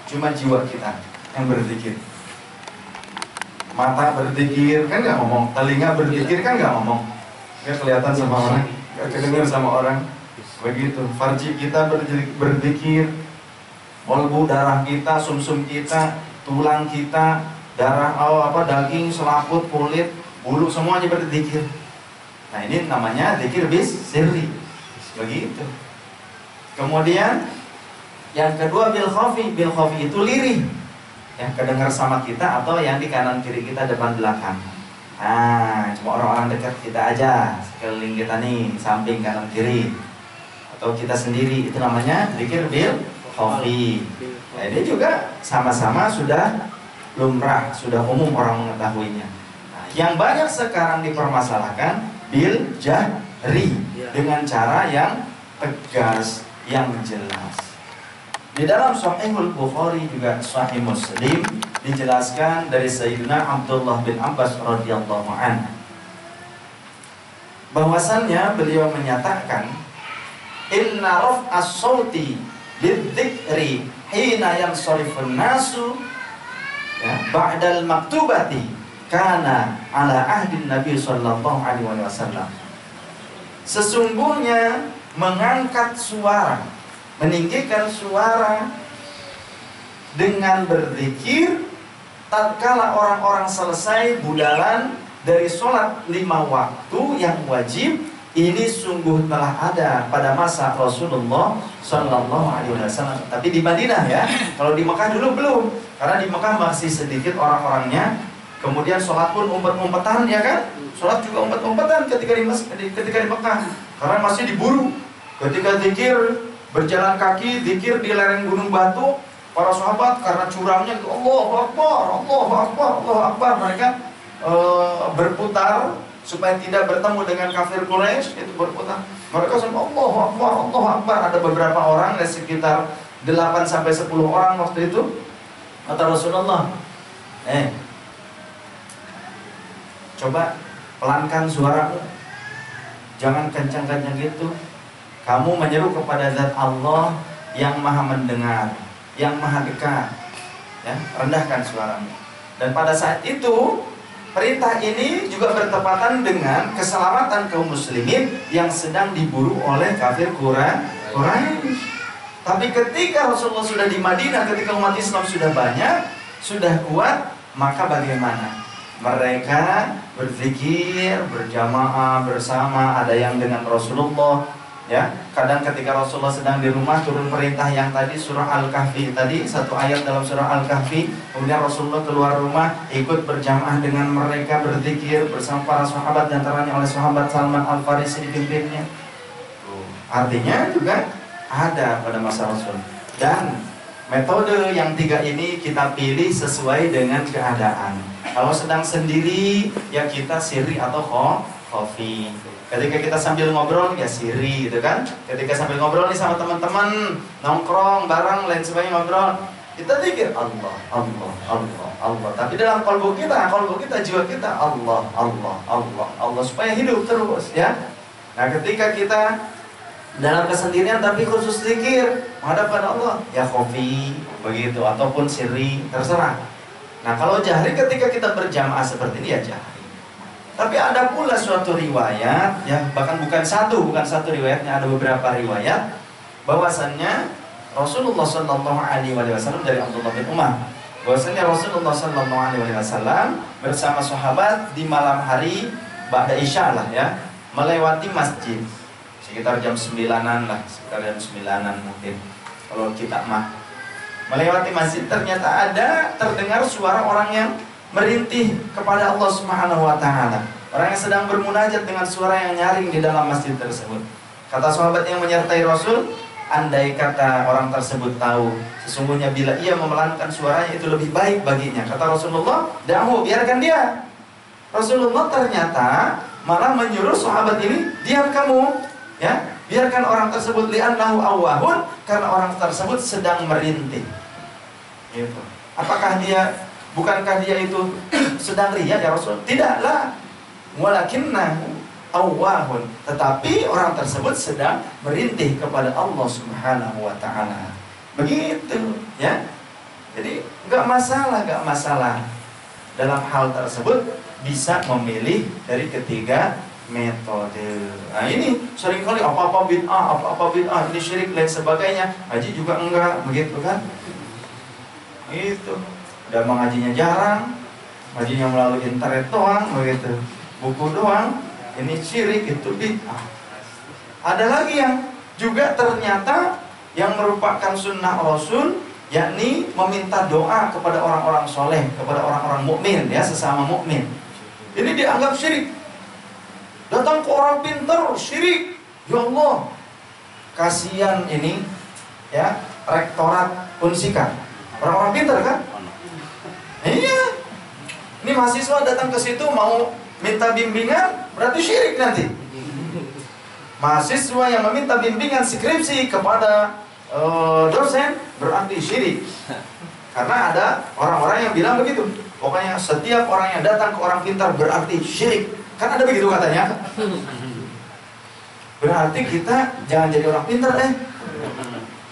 cuma jiwa kita yang berzikir. Mata berzikir kan nggak ngomong, telinga berzikir kan nggak ngomong, nggak kelihatan sama orang, nggak kedengar sama orang. Begitu, farji kita berzikir, kolbu, darah kita, sumsum kita, tulang kita, darah, daging, selaput, kulit, bulu, semuanya berzikir. Nah ini namanya zikir bis sirri. Begitu. Kemudian yang kedua bil khafi itu lirih, yang kedengar sama kita atau yang di kanan kiri kita, depan belakang. Nah, cuma orang-orang dekat kita aja, sekeliling kita nih, samping kanan kiri, atau kita sendiri, itu namanya zikir bil khafi. Nah ini juga sama-sama sudah lumrah, sudah umum orang mengetahuinya. Nah, yang banyak sekarang dipermasalahkan bil jahri, dengan cara yang tegas, yang jelas. Di dalam Sahihul Bukhari juga Sahih Muslim dijelaskan dari Sayyidina Abdullah bin Abbas radhiyallahu anhu, bahwasannya beliau menyatakan, inna raf'as sauti bidzikri hina yansarifun nasu ba'dal maktubati kana ala ahdin Nabi sallallahu alaihi wasallam. Sesungguhnya mengangkat suara, meninggikan suara dengan berzikir tatkala orang-orang selesai budalan dari sholat 5 waktu yang wajib, ini sungguh telah ada pada masa Rasulullah sallallahu alaihi wasallam. Tapi di Madinah ya. Kalau di Mekah dulu belum, karena di Mekah masih sedikit orang-orangnya. Kemudian sholat pun umpet-umpetan, ya kan? Sholat juga umpet-umpetan ketika di Mekah, karena masih diburu. Ketika zikir, berjalan kaki, zikir di lereng gunung batu, para sahabat karena curamnya Allahu Akbar, Allahu Akbar, Allahu Akbar, mereka berputar supaya tidak bertemu dengan kafir Quraisy, itu berputar. Mereka semua Allahu Akbar, Allahu Akbar. Ada beberapa orang, sekitar 8-10 orang waktu itu. Kata Rasulullah, coba pelankan suaramu, jangan kencang-kencang gitu. Kamu menyeru kepada zat Allah yang maha mendengar, yang maha dekat, ya, rendahkan suaramu. Dan pada saat itu perintah ini juga bertepatan dengan keselamatan kaum muslimin yang sedang diburu oleh kafir Quraisy. Tapi ketika Rasulullah sudah di Madinah, ketika umat Islam sudah banyak, sudah kuat, maka bagaimana? Mereka berzikir berjamaah bersama, ada yang dengan Rasulullah, ya. Kadang ketika Rasulullah sedang di rumah, turun perintah yang tadi surah Al-Kahfi tadi, satu ayat dalam surah Al-Kahfi. Kemudian Rasulullah keluar rumah, ikut berjamaah dengan mereka, berzikir bersama para sahabat, dan antaranya oleh sahabat Salman Al-Farisi dipimpinnya. Artinya juga ada pada masa Rasul. Dan metode yang 3 ini kita pilih sesuai dengan keadaan. Kalau sedang sendiri, ya kita sirri atau khafi. Ketika kita sambil ngobrol, ya sirri, gitu kan. Ketika sambil ngobrol nih sama teman-teman, nongkrong bareng, lain sebagainya ngobrol, kita pikir Allah, Allah, Allah, Allah. Tapi dalam kalbu kita, jiwa kita Allah, Allah, Allah, Allah, supaya hidup terus, ya. Nah, ketika kita dalam kesendirian tapi khusus zikir menghadap pada Allah, ya khafi, begitu, ataupun sirri, terserah. Nah, kalau jahri ketika kita berjamaah seperti ini, ya jahri. Tapi ada pula suatu riwayat, ya, bahkan bukan satu riwayatnya, ada beberapa riwayat bahwasannya Rasulullah sallallahu alaihi wasallam, dari Abdullah bin Umar, bahwasannya Rasulullah sallallahu alaihi wasallam bersama sahabat di malam hari ba'da Isya lah, ya, melewati masjid sekitar jam 9-an lah, sekitar jam 9-an mungkin kalau kita mah. Melewati masjid, ternyata ada terdengar suara orang yang merintih kepada Allah Subhanahu wa ta'ala. Orang yang sedang bermunajat dengan suara yang nyaring di dalam masjid tersebut. Kata sahabat yang menyertai Rasul, andai kata orang tersebut tahu sesungguhnya bila ia memelankan suaranya itu lebih baik baginya. Kata Rasulullah, da'hu, biarkan dia. Rasulullah ternyata malah menyuruh sahabat ini, diam kamu, ya. Biarkan orang tersebut, li'annahu awwahun, karena orang tersebut sedang merintih. Gitu. Apakah bukankah dia itu sedang riya, ya Rasul? Tidaklah. Walakinnahu awwahun. Tetapi orang tersebut sedang merintih kepada Allah Subhanahu wa ta'ala. Begitu, ya. Jadi nggak masalah. Dalam hal tersebut bisa memilih dari ketiga metode. Nah ini seringkali apa-apa bid'ah, ini syirik lain sebagainya. Ngaji juga enggak, begitu kan? Itu. Dan mengajinya jarang, ngajinya melalui internet doang, begitu. Buku doang, ini syirik, itu bid'ah. Ada lagi yang juga ternyata yang merupakan sunnah Rasul, yakni meminta doa kepada orang-orang soleh, kepada orang-orang mukmin, ya, sesama mukmin. Ini dianggap syirik. Datang ke orang pintar, syirik. Ya Allah, kasihan ini, ya, rektorat Unsika. Orang-orang pintar kan? Iya. Ini mahasiswa datang ke situ mau minta bimbingan, berarti syirik nanti. Mahasiswa yang meminta bimbingan skripsi kepada dosen berarti syirik. Karena ada orang-orang yang bilang begitu. Pokoknya setiap orang yang datang ke orang pintar berarti syirik. Kan ada begitu katanya. Berarti kita jangan jadi orang pintar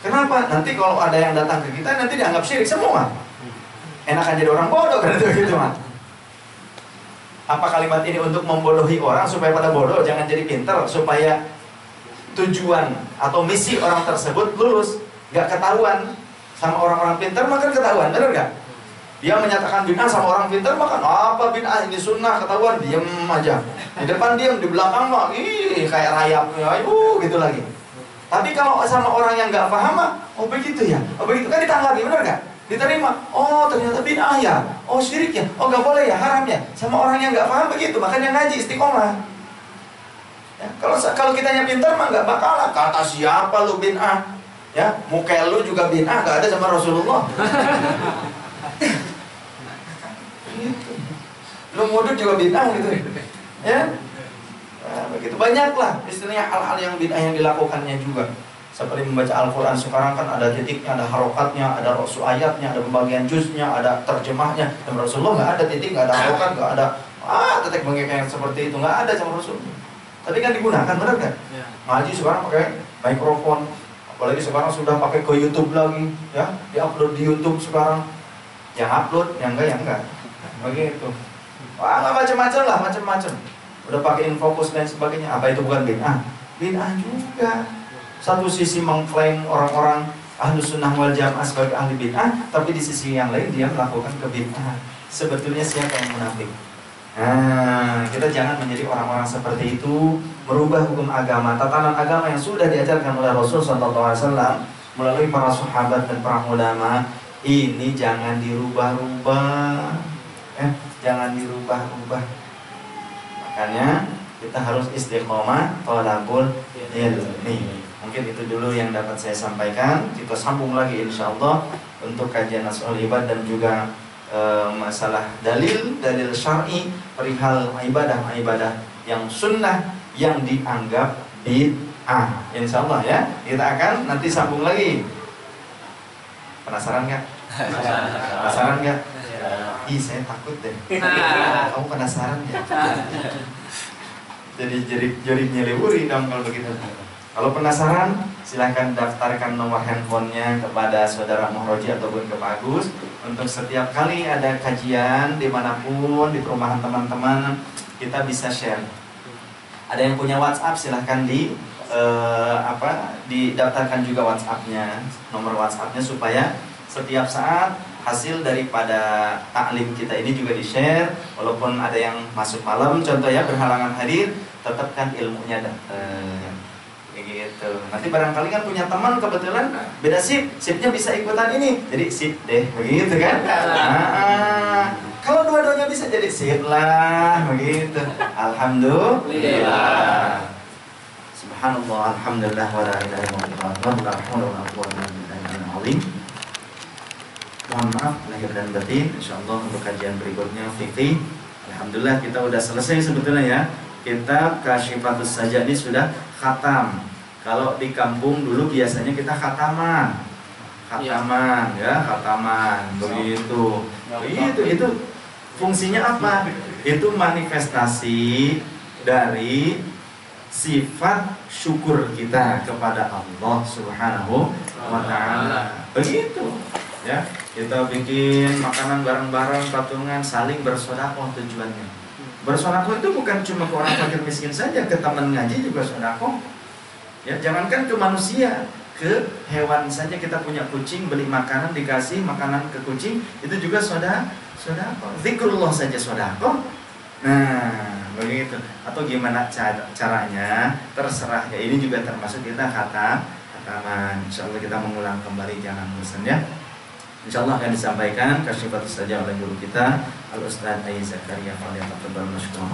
Kenapa? Nanti kalau ada yang datang ke kita nanti dianggap syirik semua. Enakan jadi orang bodoh kan itu gitu mah. Apa kalimat ini untuk membodohi orang supaya pada bodoh, jangan jadi pintar, supaya tujuan atau misi orang tersebut lulus, gak ketahuan sama orang-orang pintar, maka ketahuan, benar gak? Dia menyatakan bid'ah sama orang pintar, maka apa bid'ah, ini sunnah, ketahuan, diem aja. Di depan diem, di belakang mah, kayak rayap, gitu lagi. Tapi kalau sama orang yang gak paham mah, oh begitu ya, oh begitu kan ditanggapi, benar gak? Diterima, oh ternyata bid'ah ya, oh syirik ya, oh gak boleh ya, haram ya. Sama orang yang gak paham begitu, makanya ngaji istiqomah. Ya, kalau kitanya pintar mah nggak bakalan kata siapa lu bid'ah, ya muka lu juga bid'ah, nggak ada sama Rasulullah. Gitu. Lu mudut juga bid'ah gitu, ya. Nah, begitu banyaklah istilahnya hal-hal yang bid'ah yang dilakukannya juga. Seperti membaca Al-Quran sekarang kan ada titiknya, ada harokatnya, ada rasul ayatnya, ada pembagian juznya, ada terjemahnya. Dan Rasulullah nggak ada titik, nggak ada harokat, nggak ada tetek bengek yang seperti itu, nggak ada sama Rasulullah. Tapi kan digunakan, benar kan? Ya. Ngaji sekarang pakai mikrofon, apalagi sekarang sudah pakai ke YouTube lagi, ya, diupload di YouTube sekarang. Yang upload, yang enggak. Begitu. Wah, nggak macam-macam lah, macam-macam. Udah pakai infocus dan sebagainya. Apa itu bukan bid'ah? Bid'ah juga. Satu sisi mengklaim orang-orang Ahlus Sunnah wal Jamaah sebagai ahli bid'ah, tapi di sisi yang lain dia melakukan kebid'ahan. Sebetulnya siapa yang munafik? Nah, kita jangan menjadi orang-orang seperti itu, merubah hukum agama, tatanan agama yang sudah diajarkan oleh Rasul SAW melalui para sahabat dan para ulama. Ini jangan dirubah-rubah, jangan dirubah-rubah. Makanya kita harus istiqomah thalabul ilmi. Mungkin itu dulu yang dapat saya sampaikan. Kita sambung lagi insyaallah untuk kajian Nasul Ibad dan juga masalah dalil syar'i perihal ibadah yang sunnah yang dianggap bid'ah. Insyaallah ya. Kita akan nanti sambung lagi. Penasaran nggak? Penasaran nggak? Ih, saya takut deh. Kamu penasaran ya? Jadi nyelewuri dong kalau begitu. Kalau penasaran, silahkan daftarkan nomor handphonenya kepada saudara Muhroji ataupun ke Pak Agus. Untuk setiap kali ada kajian dimanapun di perumahan teman-teman, kita bisa share. Ada yang punya WhatsApp, silahkan didaftarkan juga WhatsApp-nya, nomor WhatsApp-nya, supaya setiap saat hasil daripada taklim kita ini juga di-share. Walaupun ada yang masuk malam, contoh ya, berhalangan hadir, tetap kan ilmunya datang. Gitu. Nanti barangkali kan punya teman kebetulan beda sipnya bisa ikutan ini, jadi sip deh, begitu kan? Kalau dua-duanya bisa jadi sip lah, begitu. Alhamdulillah. Subhanallah, alhamdulillah, wa la ilaha illallah, wa la haula wa la quwwata illa billah. Mohon maaf lahir dan batin. Insyaallah untuk kajian berikutnya fikih. Alhamdulillah kita udah selesai sebetulnya ya. Kitab Kasyifatus Sajadi sudah khatam. Kalau di kampung dulu biasanya kita khataman, begitu. Itu fungsinya apa? Itu manifestasi dari sifat syukur kita kepada Allah Subhanahu wa Ta'ala. Begitu, ya. Kita bikin makanan bareng-bareng, patungan, saling bersedekah tujuannya. Bersedekah itu bukan cuma ke orang fakir miskin saja, ke teman ngaji juga sedekah. Ya, jangankan ke manusia, ke hewan saja. Kita punya kucing, beli makanan, dikasih makanan ke kucing, itu juga sedekah. Zikrullah saja sedekah. Nah, begitu. Atau gimana caranya? Terserah ya. Ini juga termasuk kita khataman. Insyaallah kita mengulang kembali, jangan bosan ya. Insyaallah akan disampaikan kasifat saja oleh guru kita Al Ustaz Ayy Zakaria. Fadhilatatul Masykur.